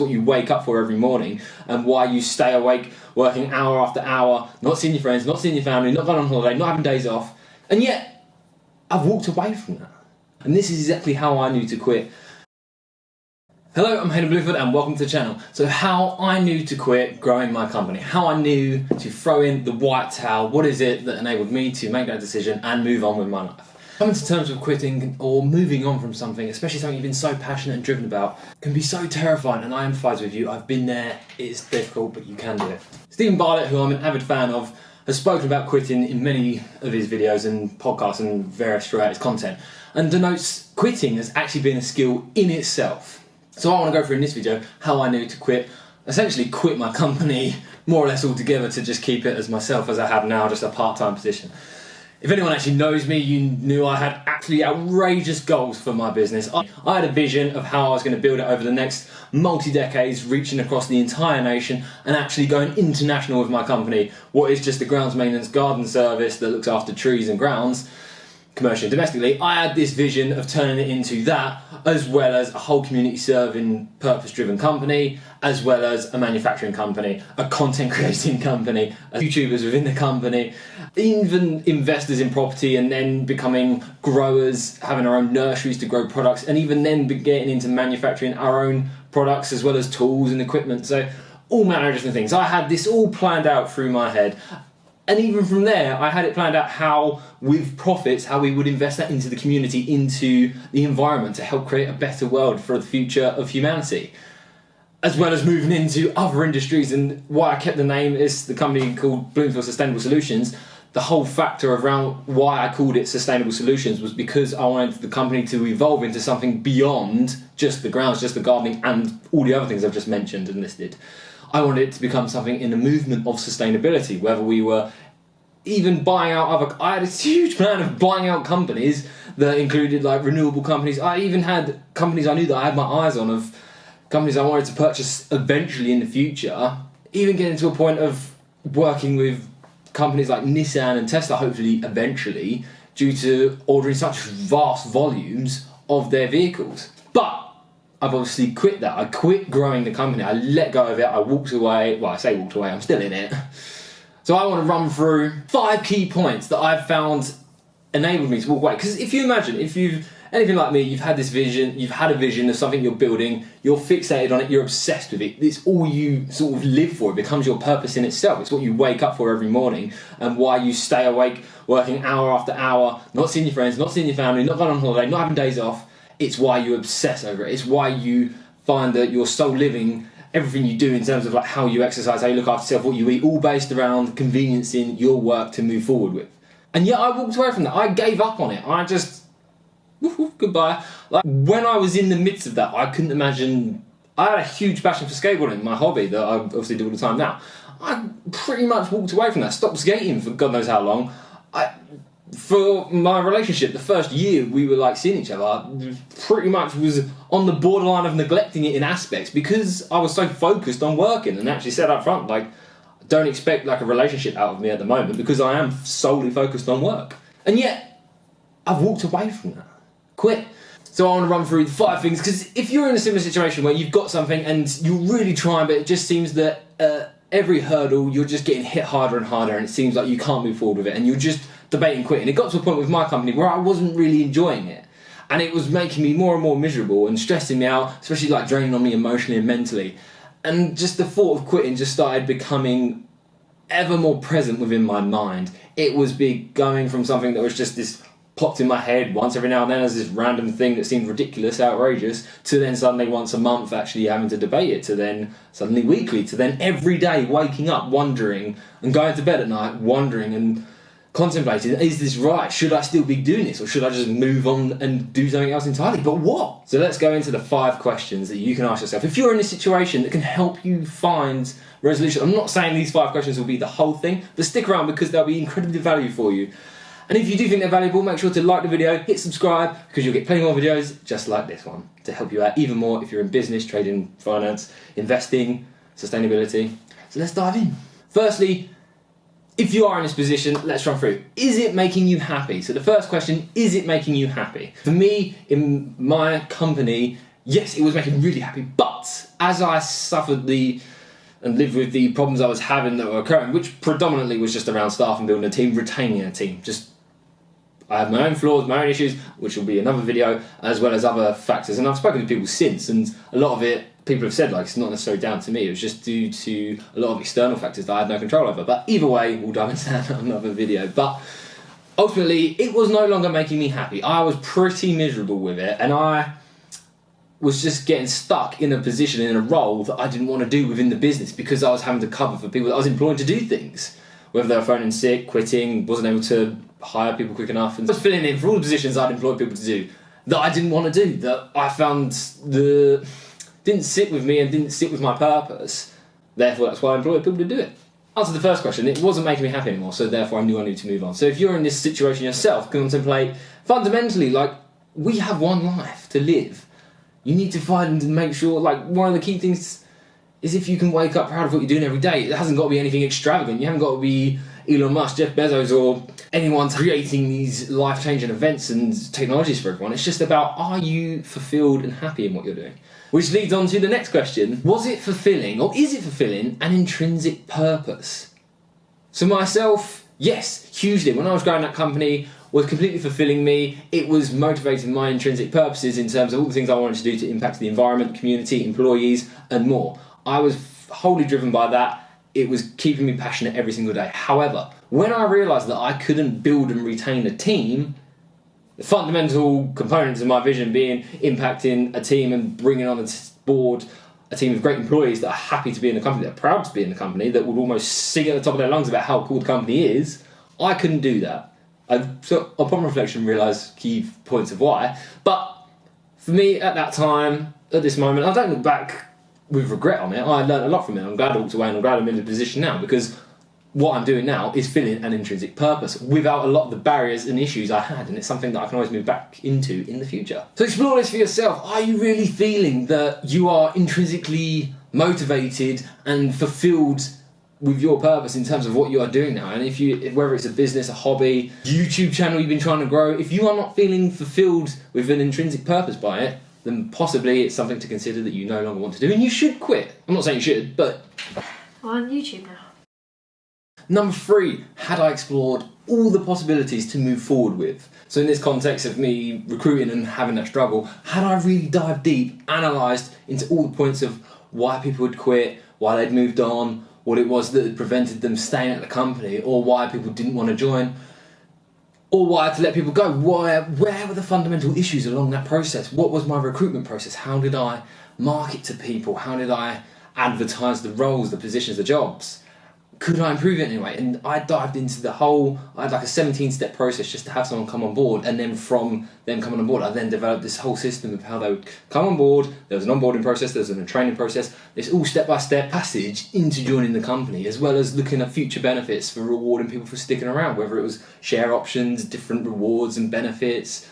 what you wake up for every morning and why you stay awake working hour after hour, not seeing your friends, not seeing your family, not going on holiday, not having days off. And yet, I've walked away from that. And this is exactly how I knew to quit. Hello, I'm Hayden.Bloomfield and welcome to the channel. So how I knew to quit growing my company, how I knew to throw in the white towel, what is it that enabled me to make that decision and move on with my life. Coming to terms with quitting or moving on from something, especially something you've been so passionate and driven about, can be so terrifying, and I empathise with you. I've been there, it's difficult, but you can do it. Stephen Bartlett, who I'm an avid fan of, has spoken about quitting in many of his videos and podcasts and various throughout his content, and denotes quitting as actually being a skill in itself. So I want to go through in this video how I knew to quit, essentially quit my company more or less altogether to just keep it as myself as I have now, just a part-time position. If anyone actually knows me, you knew I had absolutely outrageous goals for my business. I had a vision of how I was going to build it over the next multi-decades, reaching across the entire nation and actually going international with my company. What is just a grounds maintenance garden service that looks after trees and grounds, commercially and domestically. I had this vision of turning it into that, as well as a whole community serving, purpose-driven company, as well as a manufacturing company, a content creating company, YouTubers within the company, even investors in property, and then becoming growers, having our own nurseries to grow products, and even then getting into manufacturing our own products as well as tools and equipment. So all manner of different things. I had this all planned out through my head. And even from there, I had it planned out how, with profits, how we would invest that into the community, into the environment to help create a better world for the future of humanity. As well as moving into other industries, and why I kept the name is the company called BloomfieldSSLtd. The whole factor around why I called it Sustainable Solutions was because I wanted the company to evolve into something beyond just the grounds, just the gardening and all the other things I've just mentioned and listed. I wanted it to become something in the movement of sustainability, whether we were even buying out other... I had a huge plan of buying out companies that included like renewable companies. I even had companies I knew that I had my eyes on, of companies I wanted to purchase eventually in the future, even getting to a point of working with companies like Nissan and Tesla, hopefully eventually, due to ordering such vast volumes of their vehicles. But I've obviously quit that. I quit growing the company. I let go of it. I walked away. Well, I say walked away. I'm still in it. So I want to run through 5 key points that I've found enabled me to walk away. Because if you imagine, if you've anything like me, you've had this vision, you've had a vision of something you're building, you're fixated on it, you're obsessed with it. It's all you sort of live for. It becomes your purpose in itself. It's what you wake up for every morning and why you stay awake working hour after hour, not seeing your friends, not seeing your family, not going on holiday, not having days off. It's why you obsess over it. It's why you find that you're so living everything you do in terms of like how you exercise, how you look after yourself, what you eat, all based around conveniencing your work to move forward with. And yet I walked away from that. I gave up on it. I just, woof, woof, goodbye. Like when I was in the midst of that, I couldn't imagine. I had a huge passion for skateboarding, my hobby that I obviously do all the time now. I pretty much walked away from that, stopped skating for God knows how long. For my relationship, the first year we were like seeing each other, pretty much was on the borderline of neglecting it in aspects because I was so focused on working, and actually said up front, like, don't expect like a relationship out of me at the moment because I am solely focused on work. And yet, I've walked away from that. Quit. So I want to run through the 5 things, because if you're in a similar situation where you've got something and you're really trying, but it just seems that every hurdle you're just getting hit harder and harder, and it seems like you can't move forward with it, and you're just debating quitting. It got to a point with my company where I wasn't really enjoying it, and it was making me more and more miserable and stressing me out, especially like draining on me emotionally and mentally. And just the thought of quitting just started becoming ever more present within my mind. It was going from something that was just this popped in my head once every now and then as this random thing that seemed ridiculous, outrageous, to then suddenly once a month actually having to debate it, to then suddenly weekly, to then every day waking up wondering and going to bed at night wondering and contemplating, is this right? Should I still be doing this, or should I just move on and do something else entirely? But what? So let's go into the 5 questions that you can ask yourself if you're in a situation that can help you find resolution. I'm not saying these 5 questions will be the whole thing, but stick around because they'll be incredibly valuable for you. And if you do think they're valuable, make sure to like the video, hit subscribe, because you'll get plenty more videos just like this one to help you out even more if you're in business, trading, finance, investing, sustainability. So let's dive in. Firstly, if you are in this position, let's run through. Is it making you happy? So the first question, is it making you happy? For me, in my company, yes, it was making me really happy, but as I suffered and lived with the problems I was having that were occurring, which predominantly was just around staff and building a team, retaining a team. I have my own flaws, my own issues, which will be another video, as well as other factors. And I've spoken to people since, and a lot of it, people have said, like, it's not necessarily down to me. It was just due to a lot of external factors that I had no control over. But either way, we'll dive into that in another video. But ultimately, it was no longer making me happy. I was pretty miserable with it, and I was just getting stuck in a position, in a role that I didn't want to do within the business because I was having to cover for people that I was employing to do things. Whether they were phoning sick, quitting, wasn't able to hire people quick enough, and I was filling in for all the positions I'd employed people to do that I didn't want to do, that I found didn't sit with me and didn't sit with my purpose. Therefore, that's why I employed people to do it. Answer the first question, it wasn't making me happy anymore, so therefore I knew I needed to move on. So if you're in this situation yourself, contemplate, fundamentally, like, we have one life to live. You need to find and make sure, like, one of the key things is if you can wake up proud of what you're doing every day. It hasn't got to be anything extravagant. You haven't got to be Elon Musk, Jeff Bezos, or anyone creating these life-changing events and technologies for everyone. It's just about, are you fulfilled and happy in what you're doing? Which leads on to the next question. Was it fulfilling, or is it fulfilling, an intrinsic purpose? So myself, yes, hugely. When I was growing that company, was completely fulfilling me. It was motivating my intrinsic purposes in terms of all the things I wanted to do to impact the environment, community, employees, and more. I was wholly driven by that. It was keeping me passionate every single day. However, when I realised that I couldn't build and retain a team, the fundamental components of my vision being impacting a team and bringing on board a team of great employees that are happy to be in the company, that are proud to be in the company, that would almost sing at the top of their lungs about how cool the company is, I couldn't do that. So upon reflection, realised key points of why. But for me, at that time, at this moment, I don't look back with regret on it. I learned a lot from it. I'm glad I walked away, and I'm glad I'm in a position now, because what I'm doing now is filling an intrinsic purpose without a lot of the barriers and issues I had, and it's something that I can always move back into in the future. So explore this for yourself. Are you really feeling that you are intrinsically motivated and fulfilled with your purpose in terms of what you are doing now? And whether it's a business, a hobby, YouTube channel you've been trying to grow, if you are not feeling fulfilled with an intrinsic purpose by it, then possibly it's something to consider that you no longer want to do, and you should quit. I'm not saying you should, but I'm on YouTube now. Number 3, had I explored all the possibilities to move forward with? So in this context of me recruiting and having that struggle, had I really dived deep, analysed into all the points of why people would quit, why they'd moved on, what it was that had prevented them staying at the company, or why people didn't want to join, or why I had to let people go, where were the fundamental issues along that process? What was my recruitment process? How did I market to people? How did I advertise the roles, the positions, the jobs? Could I improve it anyway? And I dived into I had like a 17-step process just to have someone come on board, and then from them coming on board, I then developed this whole system of how they would come on board. There was an onboarding process, there was a training process, this all step-by-step passage into joining the company, as well as looking at future benefits for rewarding people for sticking around, whether it was share options, different rewards and benefits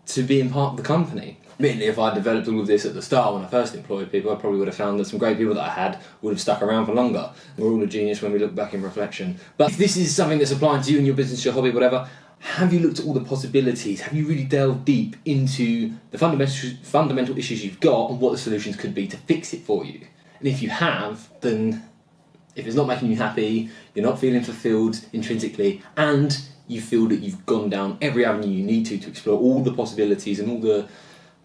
to being part of the company. Admittedly, if I developed all of this at the start when I first employed people, I probably would have found that some great people that I had would have stuck around for longer. We're all a genius when we look back in reflection. But if this is something that's applying to you in your business, your hobby, whatever, have you looked at all the possibilities? Have you really delved deep into the fundamental issues you've got and what the solutions could be to fix it for you? And if you have, then if it's not making you happy, you're not feeling fulfilled intrinsically, and you feel that you've gone down every avenue you need to explore all the possibilities and all the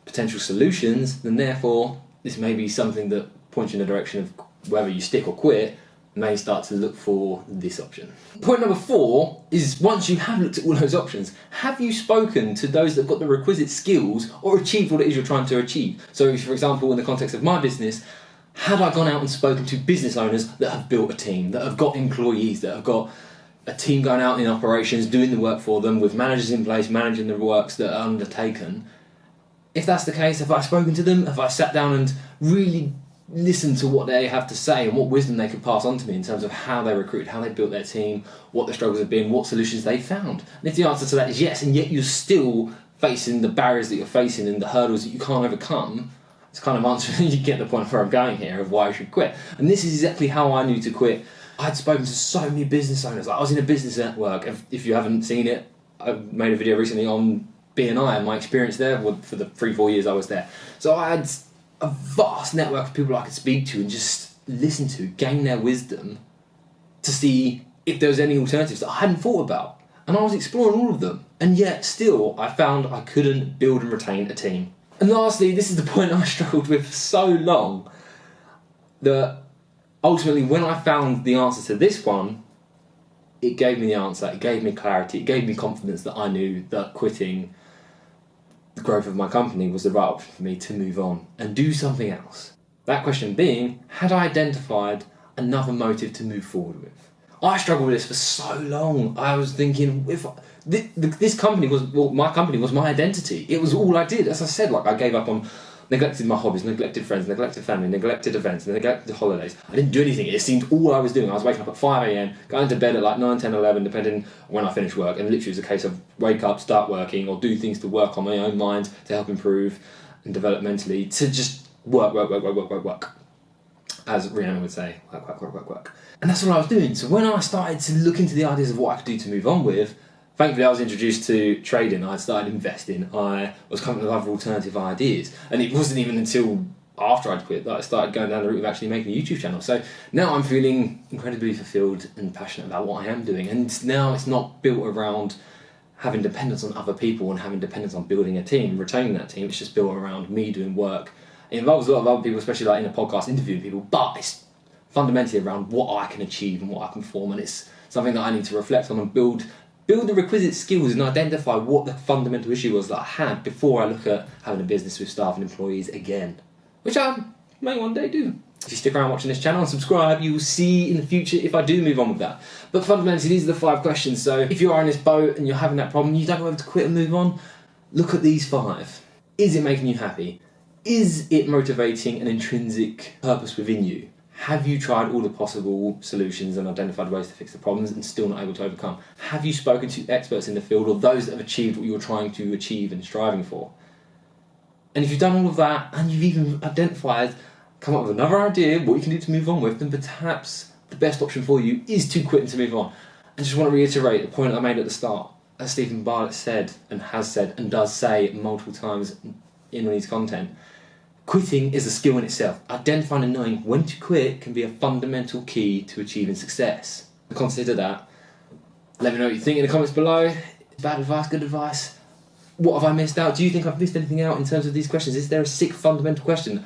potential solutions, then therefore this may be something that points you in the direction of whether you stick or quit, may start to look for this option. Point number 4 is, once you have looked at all those options, have you spoken to those that have got the requisite skills or achieved what it is you're trying to achieve? So for example, in the context of my business, had I gone out and spoken to business owners that have built a team, that have got employees, that have got a team going out in operations, doing the work for them, with managers in place, managing the works that are undertaken? If that's the case, have I spoken to them? Have I sat down and really listened to what they have to say and what wisdom they could pass on to me in terms of how they recruited, how they built their team, what the struggles have been, what solutions they found? And if the answer to that is yes, and yet you're still facing the barriers that you're facing and the hurdles that you can't overcome, it's kind of answering, you get the point of where I'm going here, of why I should quit. And this is exactly how I knew to quit. I'd spoken to so many business owners. Like, I was in a business network. If you haven't seen it, I made a video recently on B&I and my experience there for the 3-4 years I was there. So I had a vast network of people I could speak to and just listen to, gain their wisdom to see if there was any alternatives that I hadn't thought about. And I was exploring all of them. And yet still, I found I couldn't build and retain a team. And lastly, this is the point I struggled with for so long, that ultimately when I found the answer to this one, it gave me the answer, it gave me clarity, it gave me confidence that I knew that quitting the growth of my company was the right option for me to move on and do something else. That question being, had I identified another motive to move forward with? I struggled with this for so long. I was thinking, if this company was, well, my company was my identity. It was all I did. As I said, like I gave up on, neglected my hobbies, neglected friends, neglected family, neglected events, neglected holidays. I didn't do anything. It seemed all I was doing. I was waking up at 5 a.m, going to bed at like 9, 10, 11, depending when I finished work. And literally it was a case of wake up, start working, or do things to work on my own mind to help improve and develop mentally, to just work. As Rihanna would say, work. And that's what I was doing. So when I started to look into the ideas of what I could do to move on with, thankfully I was introduced to trading. I started investing. I was coming up with other alternative ideas. And it wasn't even until after I'd quit that I started going down the route of actually making a YouTube channel. So now I'm feeling incredibly fulfilled and passionate about what I am doing. And now it's not built around having dependence on other people and having dependence on building a team, retaining that team. It's just built around me doing work. It involves a lot of other people, especially like in a podcast interviewing people, but it's fundamentally around what I can achieve and what I can form, and it's something that I need to reflect on and build the requisite skills and identify what the fundamental issue was that I had before I look at having a business with staff and employees again, which I may one day do. If you stick around watching this channel and subscribe, you will see in the future if I do move on with that. But fundamentally, these are the 5 questions. So if you are in this boat and you're having that problem, you don't know whether to quit and move on, look at these 5. Is it making you happy? Is it motivating an intrinsic purpose within you? Have you tried all the possible solutions and identified ways to fix the problems and still not able to overcome? Have you spoken to experts in the field or those that have achieved what you're trying to achieve and striving for? And if you've done all of that and you've even identified, come up with another idea, what you can do to move on with, then perhaps the best option for you is to quit and to move on. I just want to reiterate the point I made at the start. As Stephen Bartlett said and has said and does say multiple times in his content, quitting is a skill in itself. Identifying and knowing when to quit can be a fundamental key to achieving success. Consider that. Let me know what you think in the comments below. Bad advice, good advice? What have I missed out? Do you think I've missed anything out in terms of these questions? Is there a 6th fundamental question?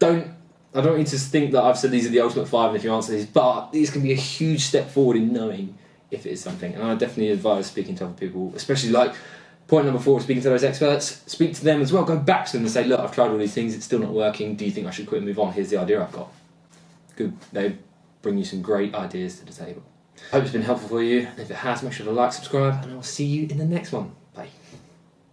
I don't want you to think that I've said these are the ultimate 5 and if you answer these, but these can be a huge step forward in knowing if it is something. And I definitely advise speaking to other people, especially like point number 4, speaking to those experts. Speak to them as well. Go back to them and say, look, I've tried all these things, it's still not working. Do you think I should quit and move on? Here's the idea I've got. Good. They bring you some great ideas to the table. Hope it's been helpful for you. If it has, make sure to like, subscribe, and I'll see you in the next one.